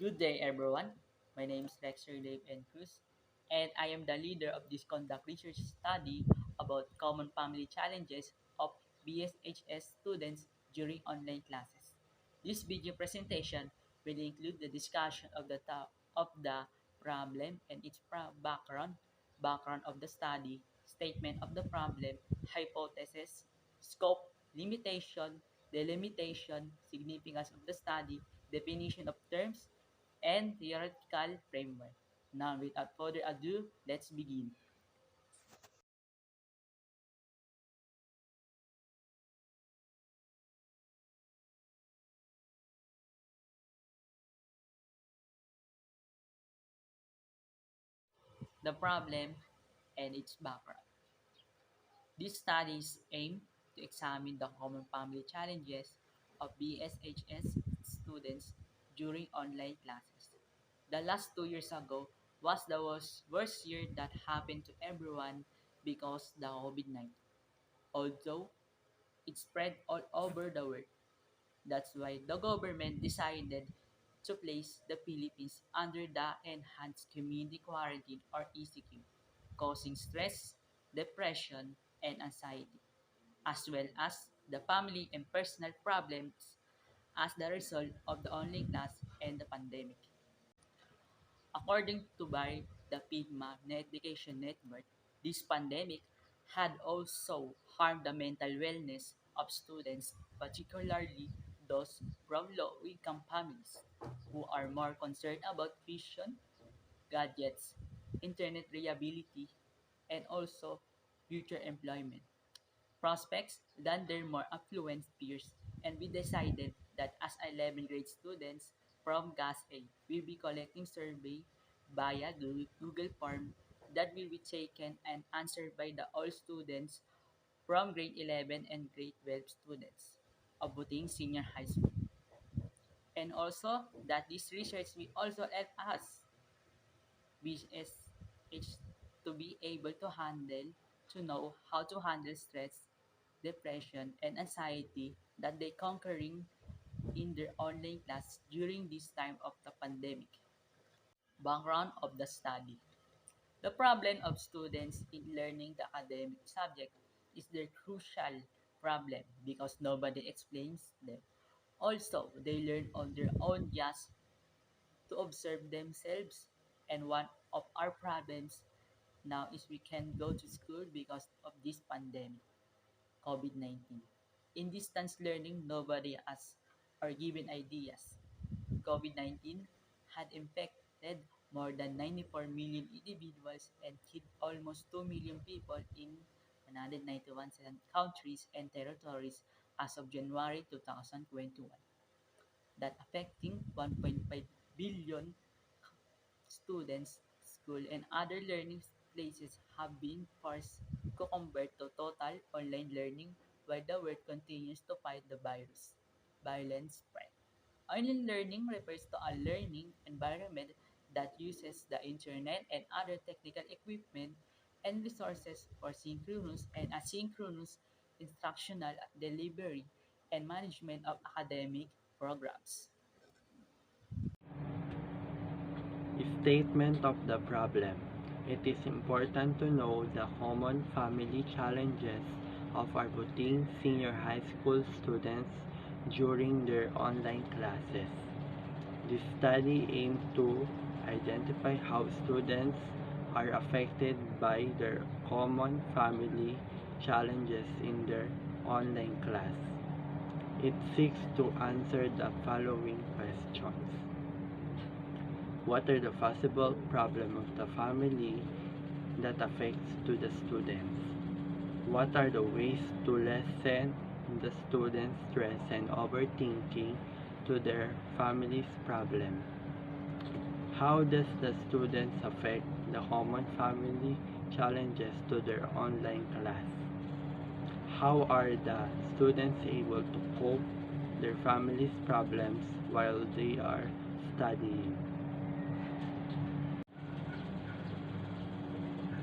Good day, everyone. My name is Lexer Dave N. Cruz, and I am the leader of this conduct research study about common family challenges of BSHS students during online classes. This video presentation will include the discussion of the problem and its background of the study, statement of the problem, hypothesis, scope, limitation, delimitation, significance of the study, definition of terms, and theoretical framework. Now, without further ado, let's begin. The problem and its background. These studies aim to examine the common family challenges of BSHS students during online classes. The last 2 years ago was the worst year that happened to everyone because the COVID-19. Although it spread all over the world, that's why the government decided to place the Philippines under the Enhanced Community Quarantine or ECQ, causing stress, depression, and anxiety, as well as the family and personal problems as the result of the online class and the pandemic. According to by the PIDMA Education Network, this pandemic had also harmed the mental wellness of students, particularly those from low-income families who are more concerned about vision, gadgets, internet reliability, and also future employment prospects than their more affluent peers, and we decided that as 11th grade students from GAS A, we'll be collecting survey via Google form that will be taken and answered by the all students from grade 11 and grade 12 students of Buting Senior High School. And also that this research will also help us, which is to be able to know how to handle stress, depression, and anxiety that they conquering in their online class during this time of the pandemic. Background of the study. The problem of students in learning the academic subject is their crucial problem because nobody explains them. Also, they learn on their own just to observe themselves. And one of our problems now is we can go to school because of this pandemic, COVID-19. In distance learning, nobody asks or given ideas. COVID-19 had infected more than 94 million individuals and killed almost 2 million people in 191 countries and territories as of January 2021, that affecting 1.5 billion students, school, and other learning places have been forced to convert to total online learning while the world continues to fight the virus. Violence spread. Online learning refers to a learning environment that uses the internet and other technical equipment and resources for synchronous and asynchronous instructional delivery and management of academic programs. Statement of the problem. It is important to know the common family challenges of our Buting Senior High School students during their online classes. This study aimed to identify how students are affected by their common family challenges in their online class. It seeks to answer the following questions. What are the possible problems of the family that affects to the students? What are the ways to lessen the students' stress and overthinking to their family's problem? How does the students affect the common family challenges to their online class? How are the students able to cope their family's problems while they are studying?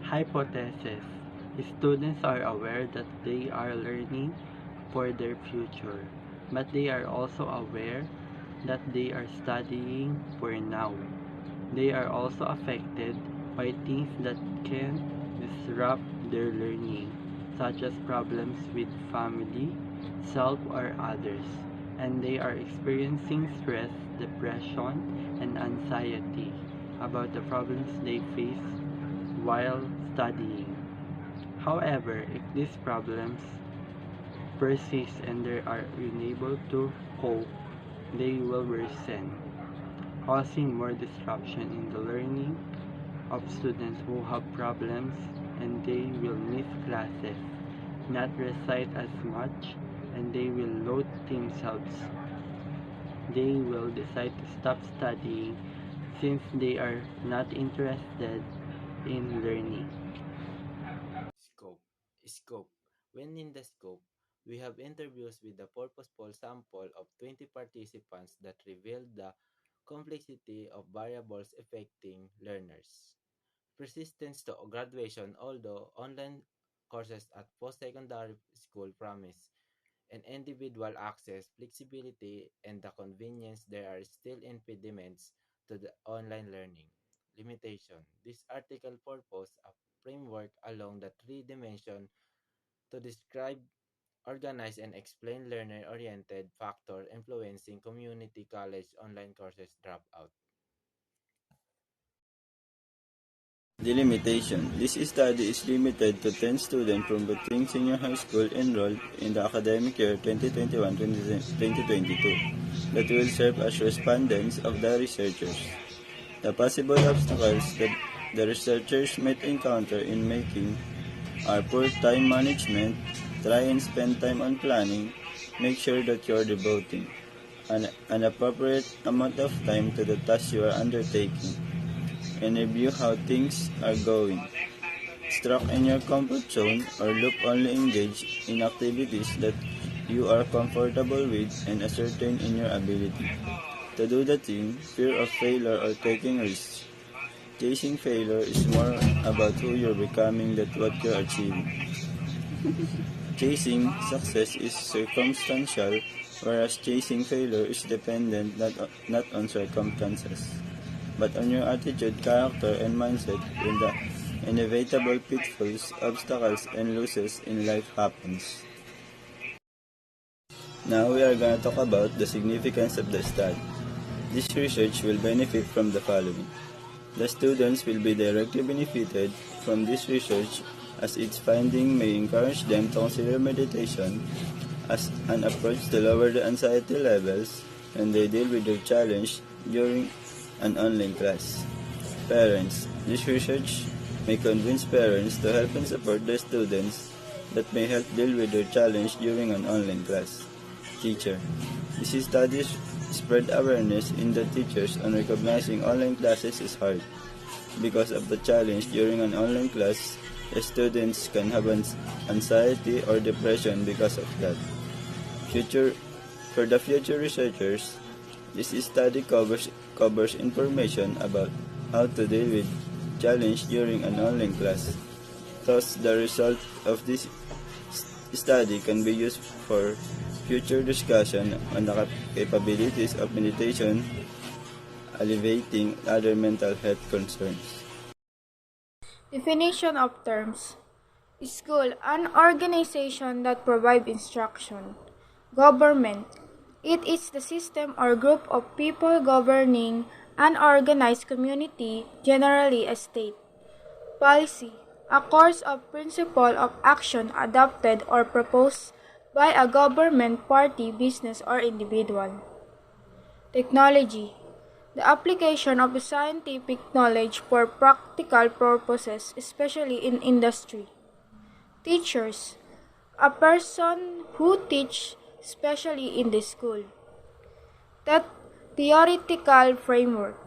Hypothesis. Students are aware that they are learning for their future, but they are also aware that they are studying for now. They are also affected by things that can disrupt their learning, such as problems with family, self, or others, and they are experiencing stress, depression, and anxiety about the problems they face while studying. However, if these problems persist and they are unable to cope, they will worsen, causing more disruption in the learning of students who have problems, and they will miss classes, not recite as much, and they will load themselves. They will decide to stop studying since they are not interested in learning. Scope. Scope. When in the scope, we have interviews with the purposeful sample of 20 participants that revealed the complexity of variables affecting learners. Persistence to graduation, although online courses at post-secondary school promise and individual access, flexibility, and the convenience, there are still impediments to the online learning. Limitation. This article purpose a framework along the three dimension to describe, organize, and explain learner-oriented factor influencing community college online courses dropout. Delimitation. This study is limited to 10 students from Buting Senior High School enrolled in the academic year 2021-2022 that will serve as respondents of the researchers. The possible obstacles that the researchers might encounter in making are poor time management, try and spend time on planning, make sure that you are devoting an appropriate amount of time to the task you are undertaking, and review how things are going. Stuck in your comfort zone or look only engage in activities that you are comfortable with and ascertain in your ability. To do the thing, fear of failure or taking risks. Chasing failure is more about who you're becoming than what you're achieving. Chasing success is circumstantial, whereas chasing failure is dependent not on circumstances, but on your attitude, character, and mindset when the inevitable pitfalls, obstacles, and losses in life happens. Now we are going to talk about the significance of the study. This research will benefit from the following. The students will be directly benefited from this research as its finding may encourage them to consider meditation as an approach to lower the anxiety levels when they deal with their challenge during an online class. Parents. This research may convince parents to help and support their students that may help deal with their challenge during an online class. Teacher. This study spread awareness in the teachers on recognizing online classes is hard. Because of the challenge during an online class, the students can have anxiety or depression because of that. For the future researchers, this study covers information about how to deal with challenge during an online class. Thus, the result of this study can be used for future discussion on the capabilities of meditation, alleviating other mental health concerns. Definition of terms. School, an organization that provides instruction. Government. It is the system or group of people governing an organized community, generally a state. Policy. A course of principle of action adopted or proposed by a government, party, business, or individual. Technology. The application of scientific knowledge for practical purposes, especially in industry. Teachers. A person who teaches, especially in the school. The theoretical framework.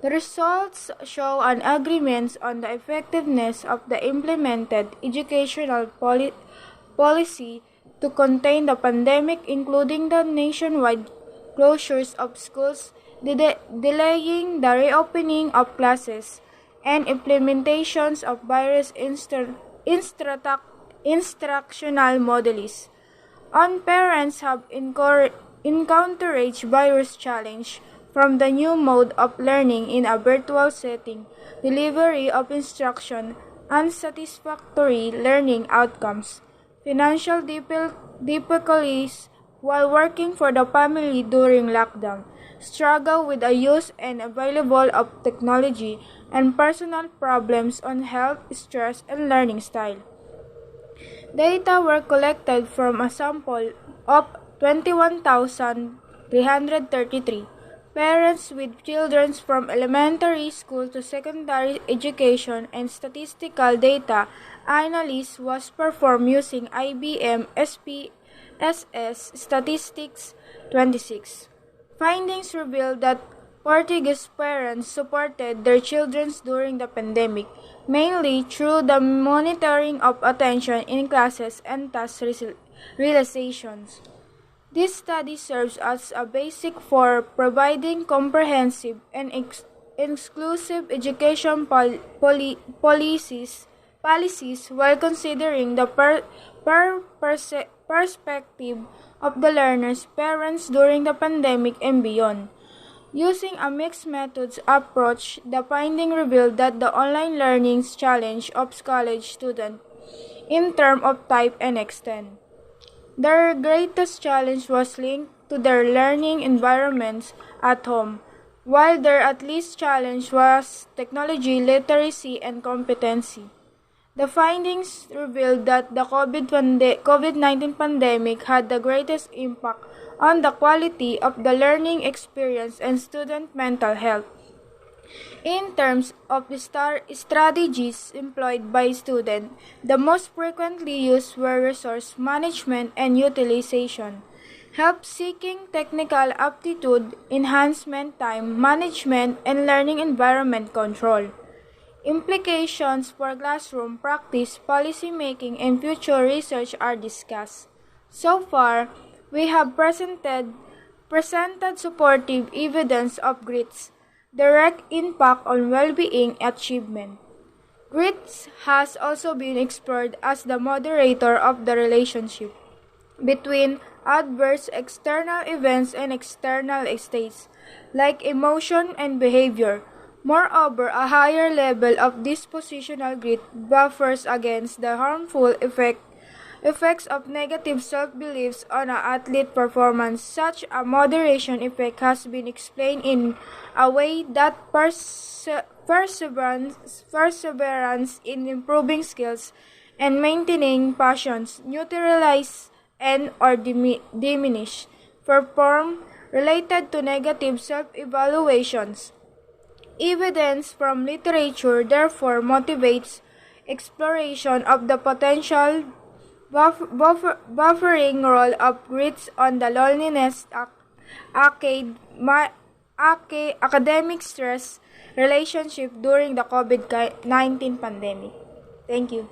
The results show an agreement on the effectiveness of the implemented educational policy to contain the pandemic, including the nationwide closures of schools, delaying the reopening of classes, and implementations of various instructional modalities. On parents have encountered virus challenge from the new mode of learning in a virtual setting, delivery of instruction, unsatisfactory learning outcomes, financial difficulties while working for the family during lockdown, struggle with the use and available of technology, and personal problems on health, stress, and learning style. Data were collected from a sample of 21,333 parents with children from elementary school to secondary education, and statistical data analysis was performed using IBM SPSS Statistics 26. Findings revealed that Portuguese parents supported their children during the pandemic, mainly through the monitoring of attention in classes and task realizations. This study serves as a basic for providing comprehensive and exclusive education policies while considering the perspective of the learners' parents during the pandemic and beyond. Using a mixed methods approach, the finding revealed that the online learning challenge of college students in terms of type and extent. Their greatest challenge was linked to their learning environments at home, while their at least challenge was technology literacy and competency. The findings revealed that the COVID-19 pandemic had the greatest impact on the quality of the learning experience and student mental health. In terms of the strategies employed by students, the most frequently used were resource management and utilization, help-seeking technical aptitude, enhancement, time management, and learning environment control. Implications for classroom practice, policy making, and future research are discussed. So far, we have presented supportive evidence of GRIT's direct impact on well-being achievement. GRITS has also been explored as the moderator of the relationship between adverse external events and external states, like emotion and behavior. Moreover, a higher level of dispositional grit buffers against the harmful effects of negative self-beliefs on an athlete performance. Such a moderation effect has been explained in a way that perseverance in improving skills and maintaining passions neutralize and or diminish perform related to negative self-evaluations. Evidence from literature therefore motivates exploration of the potential buffering role of grits on the loneliness, academic stress relationship during the COVID-19 pandemic. Thank you.